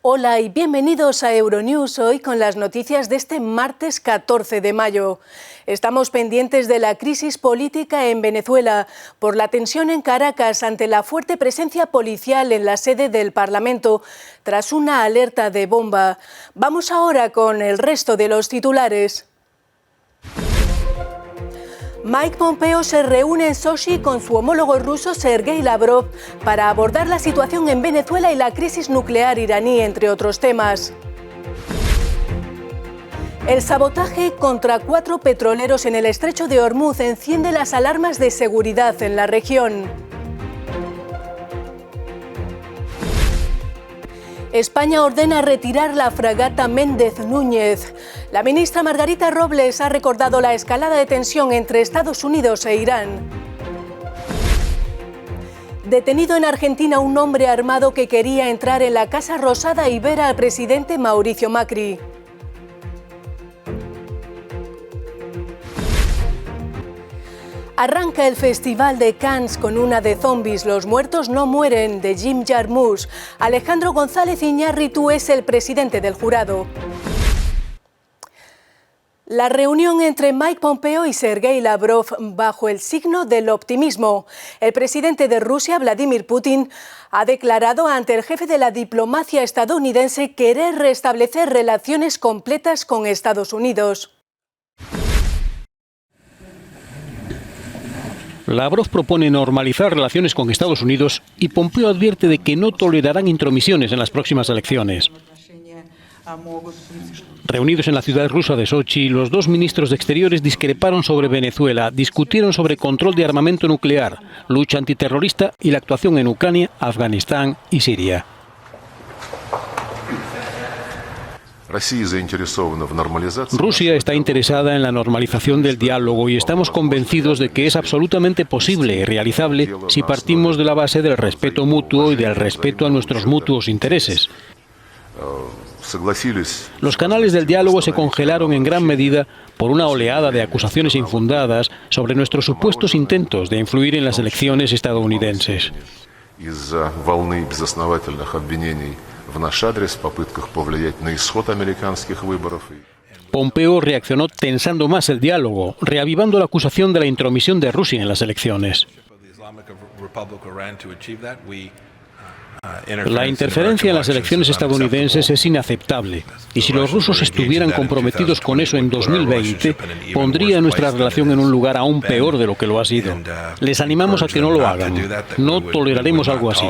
Hola y bienvenidos a Euronews, hoy con las noticias de este martes 14 de mayo. Estamos pendientes de la crisis política en Venezuela por la tensión en Caracas ante la fuerte presencia policial en la sede del Parlamento tras una alerta de bomba. Vamos ahora con el resto de los titulares. Mike Pompeo se reúne en Sochi con su homólogo ruso Sergei Lavrov para abordar la situación en Venezuela y la crisis nuclear iraní, entre otros temas. El sabotaje contra 4 petroleros en el estrecho de Hormuz enciende las alarmas de seguridad en la región. España ordena retirar la fragata Méndez Núñez. La ministra Margarita Robles ha recordado la escalada de tensión entre Estados Unidos e Irán. Detenido en Argentina un hombre armado que quería entrar en la Casa Rosada y ver al presidente Mauricio Macri. Arranca el Festival de Cannes con una de zombies, Los muertos no mueren, de Jim Jarmusch. Alejandro González Iñárritu es el presidente del jurado. La reunión entre Mike Pompeo y Sergei Lavrov bajo el signo del optimismo. El presidente de Rusia, Vladimir Putin, ha declarado ante el jefe de la diplomacia estadounidense querer restablecer relaciones completas con Estados Unidos. Lavrov propone normalizar relaciones con Estados Unidos y Pompeo advierte de que no tolerarán intromisiones en las próximas elecciones. Reunidos en la ciudad rusa de Sochi, los dos ministros de Exteriores discreparon sobre Venezuela, discutieron sobre control de armamento nuclear, lucha antiterrorista y la actuación en Ucrania, Afganistán y Siria. Rusia está interesada en la normalización del diálogo y estamos convencidos de que es absolutamente posible y realizable si partimos de la base del respeto mutuo y del respeto a nuestros mutuos intereses. Los canales del diálogo se congelaron en gran medida por una oleada de acusaciones infundadas sobre nuestros supuestos intentos de influir en las elecciones estadounidenses. Pompeo reaccionó tensando más el diálogo, reavivando la acusación de la intromisión de Rusia en las elecciones. La interferencia en las elecciones estadounidenses es inaceptable, y si los rusos estuvieran comprometidos con eso en 2020, pondría nuestra relación en un lugar aún peor de lo que lo ha sido. Les animamos a que no lo hagan. No toleraremos algo así.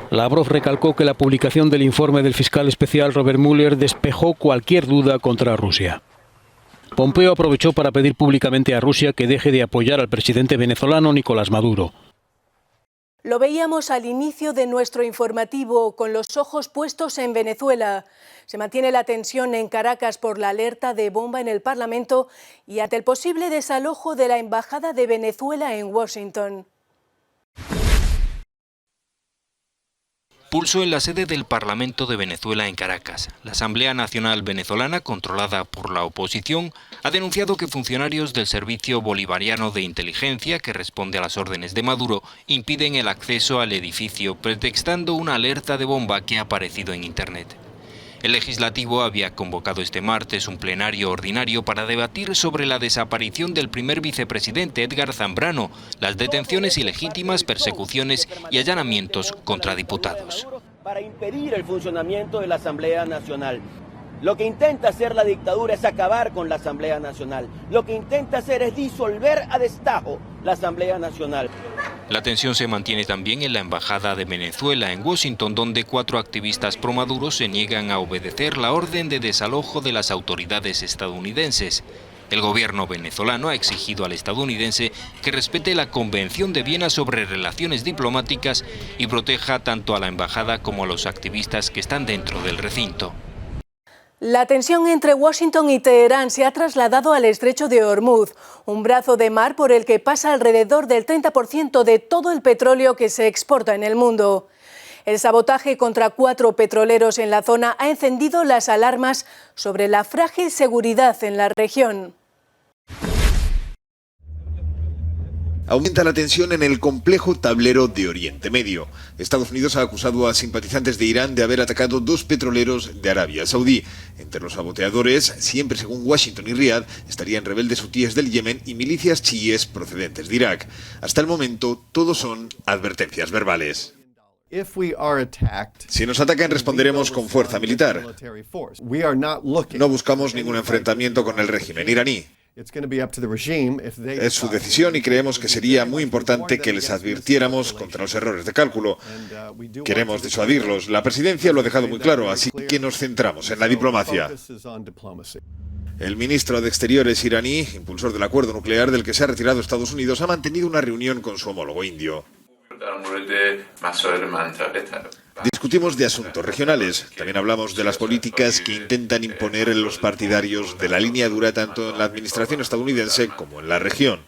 Lavrov recalcó que la publicación del informe del fiscal especial Robert Mueller despejó cualquier duda contra Rusia. Pompeo aprovechó para pedir públicamente a Rusia que deje de apoyar al presidente venezolano Nicolás Maduro. Lo veíamos al inicio de nuestro informativo, con los ojos puestos en Venezuela. Se mantiene la tensión en Caracas por la alerta de bomba en el Parlamento y ante el posible desalojo de la Embajada de Venezuela en Washington. Pulso en la sede del Parlamento de Venezuela en Caracas. La Asamblea Nacional Venezolana, controlada por la oposición, ha denunciado que funcionarios del Servicio Bolivariano de Inteligencia, que responde a las órdenes de Maduro, impiden el acceso al edificio, pretextando una alerta de bomba que ha aparecido en Internet. El Legislativo había convocado este martes un plenario ordinario para debatir sobre la desaparición del primer vicepresidente Edgar Zambrano, las detenciones ilegítimas, persecuciones y allanamientos contra diputados. Para impedir el funcionamiento de la Asamblea Nacional. Lo que intenta hacer la dictadura es acabar con la Asamblea Nacional. Lo que intenta hacer es disolver a destajo la Asamblea Nacional. La tensión se mantiene también en la Embajada de Venezuela en Washington, donde 4 activistas pro Maduro se niegan a obedecer la orden de desalojo de las autoridades estadounidenses. El gobierno venezolano ha exigido al estadounidense que respete la Convención de Viena sobre relaciones diplomáticas y proteja tanto a la embajada como a los activistas que están dentro del recinto. La tensión entre Washington y Teherán se ha trasladado al estrecho de Hormuz, un brazo de mar por el que pasa alrededor del 30% de todo el petróleo que se exporta en el mundo. El sabotaje contra 4 petroleros en la zona ha encendido las alarmas sobre la frágil seguridad en la región. Aumenta la tensión en el complejo tablero de Oriente Medio. Estados Unidos ha acusado a simpatizantes de Irán de haber atacado 2 petroleros de Arabia Saudí. Entre los saboteadores, siempre según Washington y Riad, estarían rebeldes hutíes del Yemen y milicias chiíes procedentes de Irak. Hasta el momento, todo son advertencias verbales. Si nos atacan, responderemos con fuerza militar. No buscamos ningún enfrentamiento con el régimen iraní. Es su decisión y creemos que sería muy importante que les advirtiéramos contra los errores de cálculo. Queremos disuadirlos. La presidencia lo ha dejado muy claro, así que nos centramos en la diplomacia. El ministro de Exteriores iraní, impulsor del acuerdo nuclear del que se ha retirado Estados Unidos, ha mantenido una reunión con su homólogo indio. Discutimos de asuntos regionales. También hablamos de las políticas que intentan imponer los partidarios de la línea dura tanto en la administración estadounidense como en la región.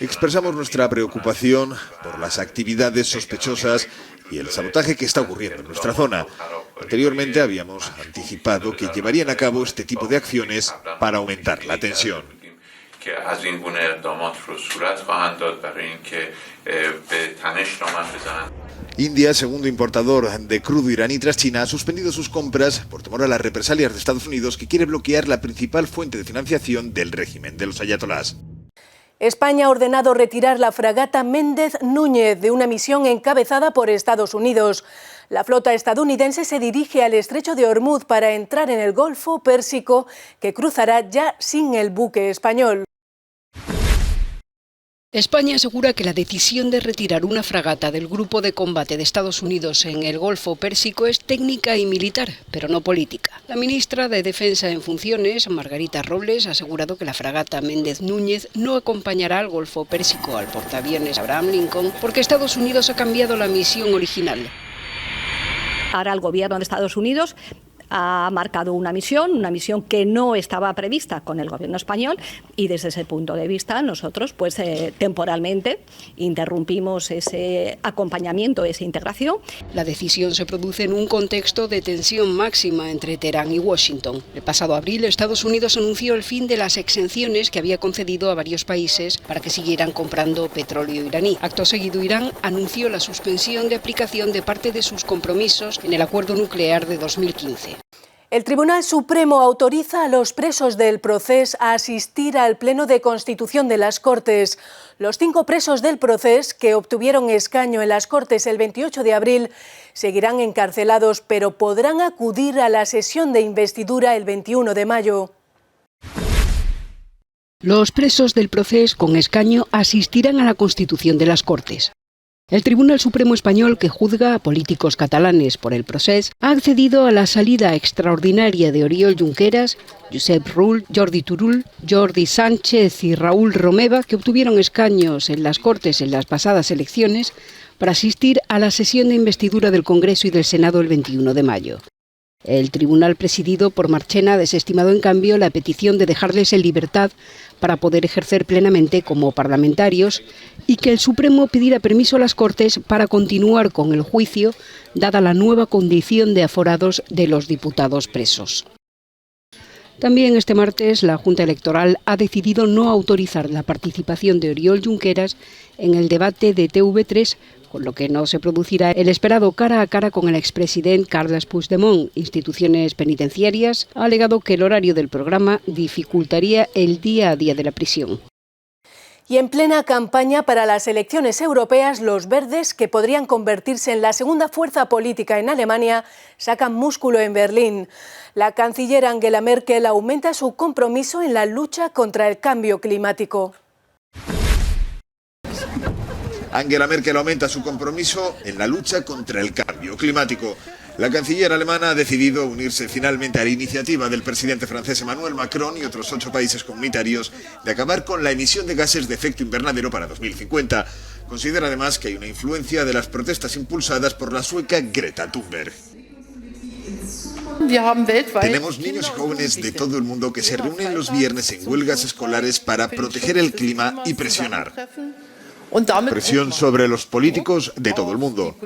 Expresamos nuestra preocupación por las actividades sospechosas y el sabotaje que está ocurriendo en nuestra zona. Anteriormente habíamos anticipado que llevarían a cabo este tipo de acciones para aumentar la tensión. India, segundo importador de crudo iraní tras China, ha suspendido sus compras por temor a las represalias de Estados Unidos, que quiere bloquear la principal fuente de financiación del régimen de los ayatolás. España ha ordenado retirar la fragata Méndez Núñez de una misión encabezada por Estados Unidos. La flota estadounidense se dirige al estrecho de Ormuz para entrar en el Golfo Pérsico, que cruzará ya sin el buque español. España asegura que la decisión de retirar una fragata del grupo de combate de Estados Unidos en el Golfo Pérsico es técnica y militar, pero no política. La ministra de Defensa en funciones, Margarita Robles, ha asegurado que la fragata Méndez Núñez no acompañará al Golfo Pérsico al portaaviones Abraham Lincoln porque Estados Unidos ha cambiado la misión original. Ahora el gobierno de Estados Unidos ha marcado una misión que no estaba prevista con el gobierno español, y desde ese punto de vista nosotros temporalmente interrumpimos ese acompañamiento, esa integración. La decisión se produce en un contexto de tensión máxima entre Teherán y Washington. El pasado abril Estados Unidos anunció el fin de las exenciones que había concedido a varios países para que siguieran comprando petróleo iraní. Acto seguido, Irán anunció la suspensión de aplicación de parte de sus compromisos en el acuerdo nuclear de 2015. El Tribunal Supremo autoriza a los presos del Procés a asistir al Pleno de Constitución de las Cortes. Los 5 presos del Procés, que obtuvieron escaño en las Cortes el 28 de abril, seguirán encarcelados, pero podrán acudir a la sesión de investidura el 21 de mayo. Los presos del Procés con escaño asistirán a la Constitución de las Cortes. El Tribunal Supremo Español, que juzga a políticos catalanes por el Procés, ha accedido a la salida extraordinaria de Oriol Junqueras, Josep Rull, Jordi Turull, Jordi Sánchez y Raúl Romeva, que obtuvieron escaños en las Cortes en las pasadas elecciones, para asistir a la sesión de investidura del Congreso y del Senado el 21 de mayo. El tribunal presidido por Marchena ha desestimado en cambio la petición de dejarles en libertad para poder ejercer plenamente como parlamentarios y que el Supremo pidiera permiso a las Cortes para continuar con el juicio, dada la nueva condición de aforados de los diputados presos. También este martes la Junta Electoral ha decidido no autorizar la participación de Oriol Junqueras en el debate de TV3, con lo que no se producirá el esperado cara a cara con el expresidente Carles Puigdemont. Instituciones penitenciarias ha alegado que el horario del programa dificultaría el día a día de la prisión. Y en plena campaña para las elecciones europeas, los verdes, que podrían convertirse en la segunda fuerza política en Alemania, sacan músculo en Berlín. La canciller Angela Merkel aumenta su compromiso en la lucha contra el cambio climático. Angela Merkel aumenta su compromiso en la lucha contra el cambio climático. La canciller alemana ha decidido unirse finalmente a la iniciativa del presidente francés Emmanuel Macron y otros 8 países comunitarios de acabar con la emisión de gases de efecto invernadero para 2050. Considera además que hay una influencia de las protestas impulsadas por la sueca Greta Thunberg. Tenemos niños y jóvenes de todo el mundo que se reúnen los viernes en huelgas escolares para proteger el clima y presionar. Presión sobre los políticos de todo el mundo.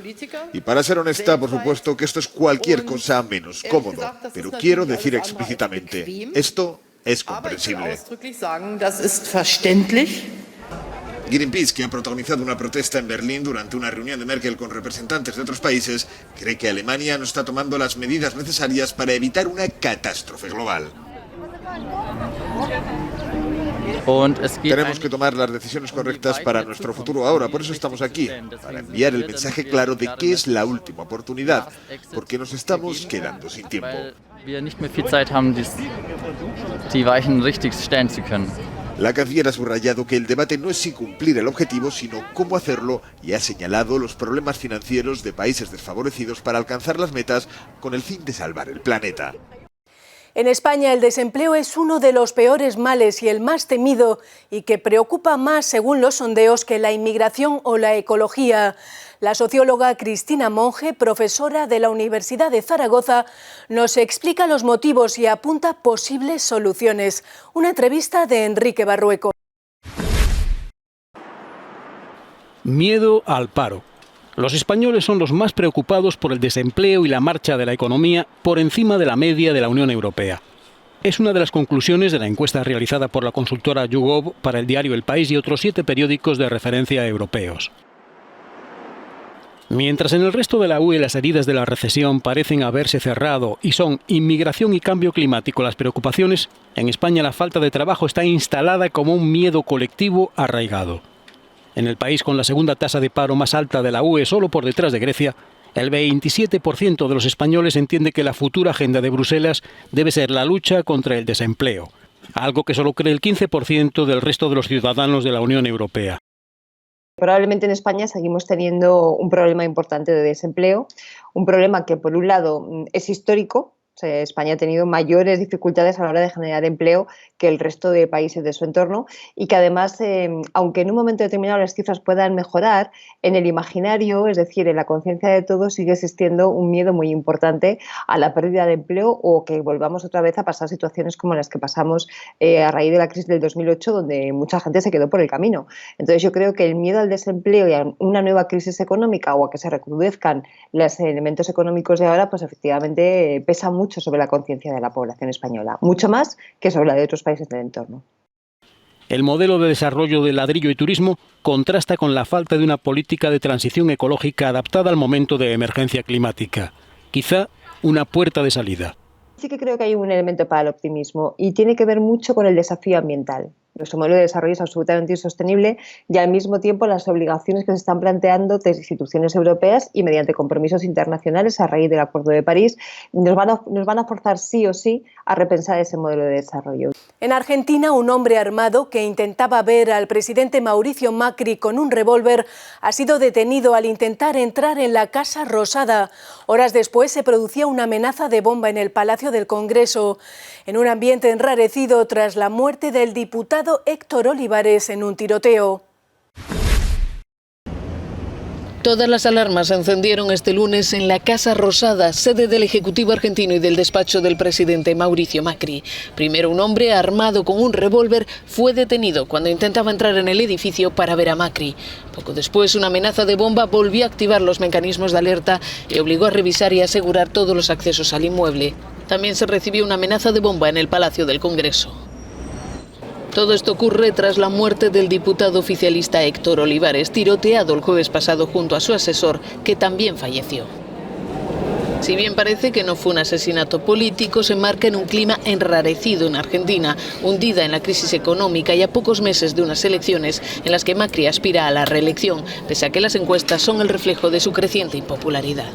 Y para ser honesta, por supuesto que esto es cualquier cosa menos cómodo, pero quiero decir explícitamente, esto es comprensible. Greenpeace, que ha protagonizado una protesta en Berlín durante una reunión de Merkel con representantes de otros países, cree que Alemania no está tomando las medidas necesarias para evitar una catástrofe global. Tenemos que tomar las decisiones correctas para nuestro futuro ahora, por eso estamos aquí, para enviar el mensaje claro de que es la última oportunidad, porque nos estamos quedando sin tiempo. La canciller ha subrayado que el debate no es si cumplir el objetivo, sino cómo hacerlo, y ha señalado los problemas financieros de países desfavorecidos para alcanzar las metas con el fin de salvar el planeta. En España el desempleo es uno de los peores males y el más temido y que preocupa más, según los sondeos, que la inmigración o la ecología. La socióloga Cristina Monge, profesora de la Universidad de Zaragoza, nos explica los motivos y apunta posibles soluciones. Una entrevista de Enrique Barrueco. Miedo al paro. Los españoles son los más preocupados por el desempleo y la marcha de la economía por encima de la media de la Unión Europea. Es una de las conclusiones de la encuesta realizada por la consultora YouGov para el diario El País y otros 7 periódicos de referencia europeos. Mientras en el resto de la UE las heridas de la recesión parecen haberse cerrado y son inmigración y cambio climático las preocupaciones, en España la falta de trabajo está instalada como un miedo colectivo arraigado. En el país con la segunda tasa de paro más alta de la UE, solo por detrás de Grecia, el 27% de los españoles entiende que la futura agenda de Bruselas debe ser la lucha contra el desempleo, algo que solo cree el 15% del resto de los ciudadanos de la Unión Europea. Probablemente en España seguimos teniendo un problema importante de desempleo, un problema que por un lado es histórico. España ha tenido mayores dificultades a la hora de generar empleo que el resto de países de su entorno y que además, aunque en un momento determinado las cifras puedan mejorar, en el imaginario, es decir, en la conciencia de todos, sigue existiendo un miedo muy importante a la pérdida de empleo o que volvamos otra vez a pasar situaciones como las que pasamos a raíz de la crisis del 2008, donde mucha gente se quedó por el camino. Entonces yo creo que el miedo al desempleo y a una nueva crisis económica o a que se recrudezcan los elementos económicos de ahora, pues efectivamente pesa mucho sobre la conciencia de la población española, mucho más que sobre la de otros países del entorno. El modelo de desarrollo de ladrillo y turismo contrasta con la falta de una política de transición ecológica adaptada al momento de emergencia climática. Quizá una puerta de salida. Sí que creo que hay un elemento para el optimismo y tiene que ver mucho con el desafío ambiental. Nuestro modelo de desarrollo es absolutamente insostenible y al mismo tiempo las obligaciones que se están planteando desde instituciones europeas y mediante compromisos internacionales a raíz del Acuerdo de París nos van a forzar sí o sí a repensar ese modelo de desarrollo. En Argentina, un hombre armado que intentaba ver al presidente Mauricio Macri con un revólver ha sido detenido al intentar entrar en la Casa Rosada. Horas después se producía una amenaza de bomba en el Palacio del Congreso, en un ambiente enrarecido tras la muerte del diputado Héctor Olivares en un tiroteo. Todas las alarmas se encendieron este lunes en la Casa Rosada, sede del Ejecutivo argentino y del despacho del presidente Mauricio Macri. Primero, un hombre armado con un revólver fue detenido cuando intentaba entrar en el edificio para ver a Macri. Poco después, una amenaza de bomba volvió a activar los mecanismos de alerta y obligó a revisar y asegurar todos los accesos al inmueble. También se recibió una amenaza de bomba en el Palacio del Congreso. Todo esto ocurre tras la muerte del diputado oficialista Héctor Olivares, tiroteado el jueves pasado junto a su asesor, que también falleció. Si bien parece que no fue un asesinato político, se marca en un clima enrarecido en Argentina, hundida en la crisis económica y a pocos meses de unas elecciones en las que Macri aspira a la reelección, pese a que las encuestas son el reflejo de su creciente impopularidad.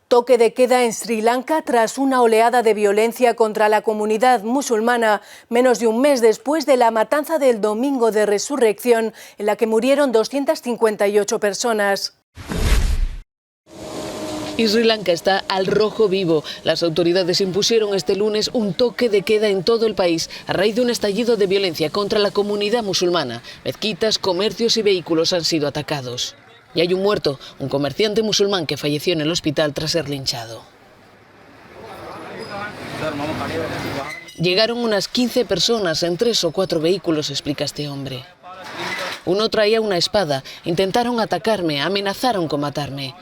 Toque de queda en Sri Lanka tras una oleada de violencia contra la comunidad musulmana, menos de un mes después de la matanza del Domingo de Resurrección, en la que murieron 258 personas. Y Sri Lanka está al rojo vivo. Las autoridades impusieron este lunes un toque de queda en todo el país a raíz de un estallido de violencia contra la comunidad musulmana. Mezquitas, comercios y vehículos han sido atacados. Y hay un muerto, un comerciante musulmán que falleció en el hospital tras ser linchado. Llegaron unas 15 personas en 3 o 4 vehículos, explica este hombre. Uno traía una espada, intentaron atacarme, amenazaron con matarme.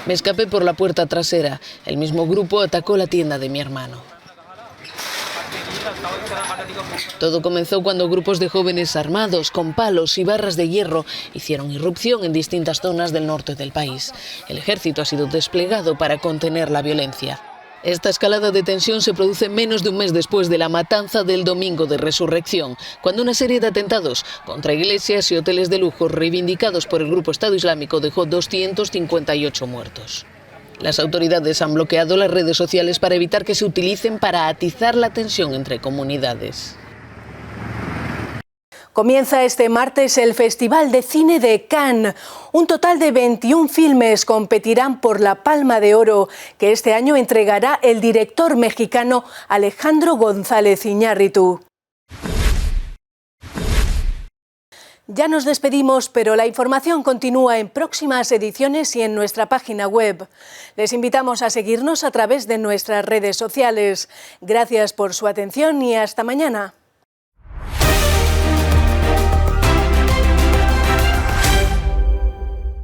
Me escapé por la puerta trasera. El mismo grupo atacó la tienda de mi hermano. Todo comenzó cuando grupos de jóvenes armados con palos y barras de hierro hicieron irrupción en distintas zonas del norte del país. El ejército ha sido desplegado para contener la violencia. Esta escalada de tensión se produce menos de un mes después de la matanza del Domingo de Resurrección, cuando una serie de atentados contra iglesias y hoteles de lujo reivindicados por el grupo Estado Islámico dejó 258 muertos. Las autoridades han bloqueado las redes sociales para evitar que se utilicen para atizar la tensión entre comunidades. Comienza este martes el Festival de Cine de Cannes. Un total de 21 filmes competirán por la Palma de Oro, que este año entregará el director mexicano Alejandro González Iñárritu. Ya nos despedimos, pero la información continúa en próximas ediciones y en nuestra página web. Les invitamos a seguirnos a través de nuestras redes sociales. Gracias por su atención y hasta mañana.